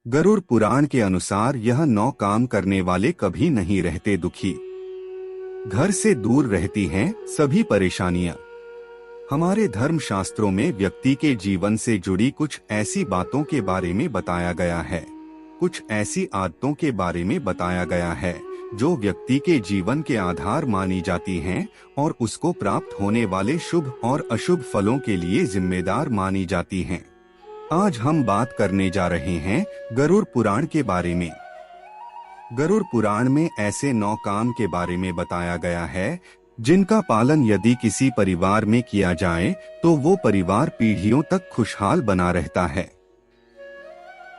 गरुड़ पुराण के अनुसार यह 9 काम करने वाले कभी नहीं रहते दुखी। घर से दूर रहती हैं सभी परेशानियां। हमारे धर्म शास्त्रों में व्यक्ति के जीवन से जुड़ी कुछ ऐसी बातों के बारे में बताया गया है, कुछ ऐसी आदतों के बारे में बताया गया है जो व्यक्ति के जीवन के आधार मानी जाती हैं और उसको प्राप्त होने वाले शुभ और अशुभ फलों के लिए जिम्मेदार मानी जाती हैं। आज हम बात करने जा रहे हैं गरुड़ पुराण के बारे में। गरुड़ पुराण में ऐसे 9 काम के बारे में बताया गया है जिनका पालन यदि किसी परिवार में किया जाए तो वो परिवार पीढ़ियों तक खुशहाल बना रहता है।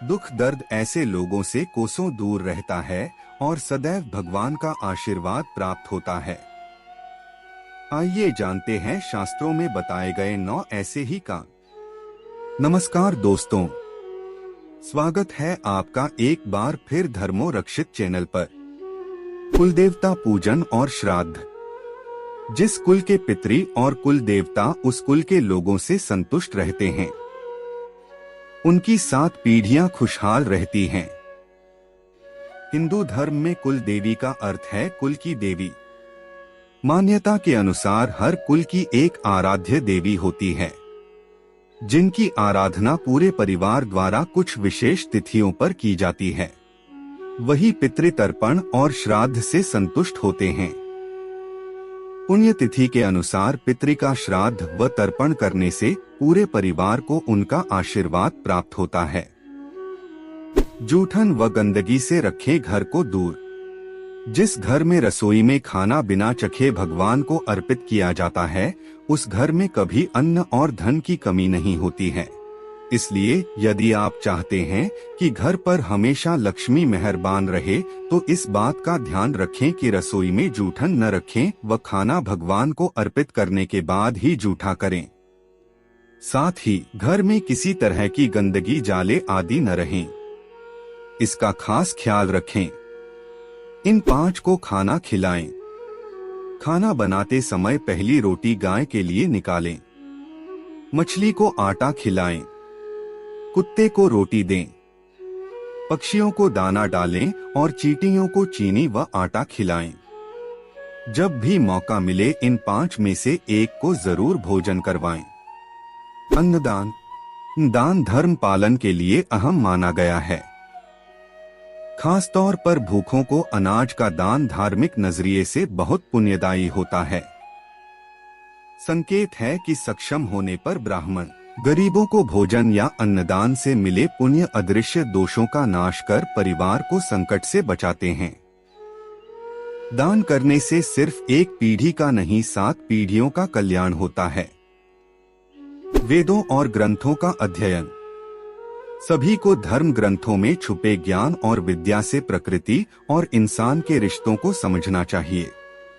दुख दर्द ऐसे लोगों से कोसों दूर रहता है और सदैव भगवान का आशीर्वाद प्राप्त होता है। आइए जानते हैं शास्त्रों में बताए गए 9 ऐसे ही काम। नमस्कार दोस्तों, स्वागत है आपका एक बार फिर धर्मो रक्षित चैनल पर। कुलदेवता पूजन और श्राद्ध। जिस कुल के पितृ और कुल देवता उस कुल के लोगों से संतुष्ट रहते हैं, उनकी 7 पीढ़ियां खुशहाल रहती हैं। हिंदू धर्म में कुल देवी का अर्थ है कुल की देवी। मान्यता के अनुसार हर कुल की एक आराध्य देवी होती है जिनकी आराधना पूरे परिवार द्वारा कुछ विशेष तिथियों पर की जाती है। वही पितृतर्पण और श्राद्ध से संतुष्ट होते हैं। पुण्यतिथि के अनुसार पितृ का श्राद्ध व तर्पण करने से पूरे परिवार को उनका आशीर्वाद प्राप्त होता है। जूठन व गंदगी से रखें घर को दूर। जिस घर में रसोई में खाना बिना चखे भगवान को अर्पित किया जाता है, उस घर में कभी अन्न और धन की कमी नहीं होती है। इसलिए यदि आप चाहते हैं कि घर पर हमेशा लक्ष्मी मेहरबान रहे तो इस बात का ध्यान रखें कि रसोई में जूठन न रखें व खाना भगवान को अर्पित करने के बाद ही जूठा करें। साथ ही घर में किसी तरह की गंदगी जाले आदि न रहें, इसका खास ख्याल रखें। इन 5 को खाना खिलाएं। खाना बनाते समय पहली रोटी गाय के लिए निकालें। मछली को आटा खिलाएं। कुत्ते को रोटी दें। पक्षियों को दाना डालें और चींटियों को चीनी व आटा खिलाएं। जब भी मौका मिले इन 5 में से एक को जरूर भोजन करवाएं। अन्नदान। दान धर्म पालन के लिए अहम माना गया है। खास तौर पर भूखों को अनाज का दान धार्मिक नजरिए से बहुत पुण्यदायी होता है। संकेत है कि सक्षम होने पर ब्राह्मण गरीबों को भोजन या अन्नदान से मिले पुण्य अदृश्य दोषों का नाश कर परिवार को संकट से बचाते हैं। दान करने से सिर्फ एक पीढ़ी का नहीं 7 पीढ़ियों का कल्याण होता है। वेदों और ग्रंथों का अध्ययन। सभी को धर्म ग्रंथों में छुपे ज्ञान और विद्या से प्रकृति और इंसान के रिश्तों को समझना चाहिए।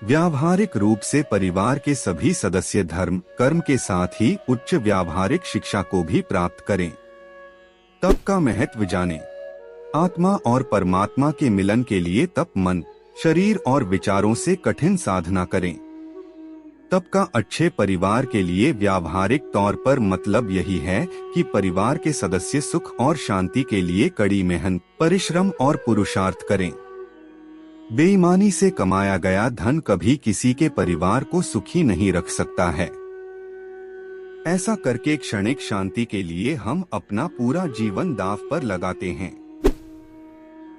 व्यावहारिक रूप से परिवार के सभी सदस्य धर्म कर्म के साथ ही उच्च व्यावहारिक शिक्षा को भी प्राप्त करें। तप का महत्व जानें। आत्मा और परमात्मा के मिलन के लिए तप मन, शरीर और विचारों से कठिन साधना करें। तप का अच्छे परिवार के लिए व्यावहारिक तौर पर मतलब यही है कि परिवार के सदस्य सुख और शांति के लिए कड़ी मेहनत, परिश्रम और पुरुषार्थ करें। बेईमानी से कमाया गया धन कभी किसी के परिवार को सुखी नहीं रख सकता है। ऐसा करके क्षणिक शांति के लिए हम अपना पूरा जीवन दांव पर लगाते हैं।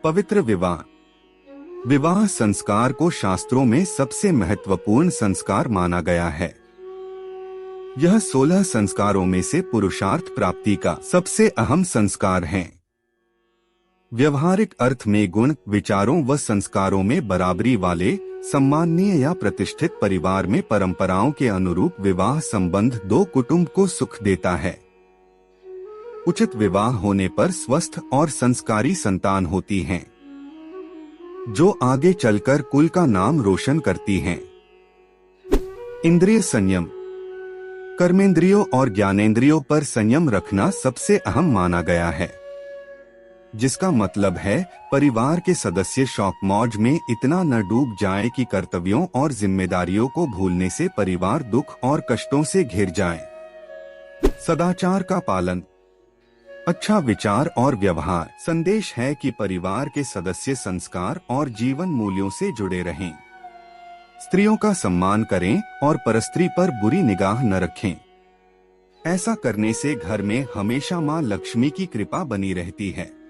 पवित्र विवाह। विवाह संस्कार को शास्त्रों में सबसे महत्वपूर्ण संस्कार माना गया है। यह 16 संस्कारों में से पुरुषार्थ प्राप्ति का सबसे अहम संस्कार है। व्यवहारिक अर्थ में गुण, विचारों व संस्कारों में बराबरी वाले सम्माननीय या प्रतिष्ठित परिवार में परंपराओं के अनुरूप विवाह संबंध 2 कुटुंब को सुख देता है। उचित विवाह होने पर स्वस्थ और संस्कारी संतान होती हैं, जो आगे चलकर कुल का नाम रोशन करती हैं। इंद्रिय संयम। कर्मेंद्रियों और ज्ञानेंद्रियों पर संयम रखना सबसे अहम माना गया है, जिसका मतलब है परिवार के सदस्य शौक मौज में इतना न डूब जाए कि कर्तव्यों और जिम्मेदारियों को भूलने से परिवार दुख और कष्टों से घिर जाए। सदाचार का पालन। अच्छा विचार और व्यवहार। संदेश है कि परिवार के सदस्य संस्कार और जीवन मूल्यों से जुड़े रहें। स्त्रियों का सम्मान करें और परस्त्री पर बुरी निगाह न रखें। ऐसा करने से घर में हमेशा मां लक्ष्मी की कृपा बनी रहती है।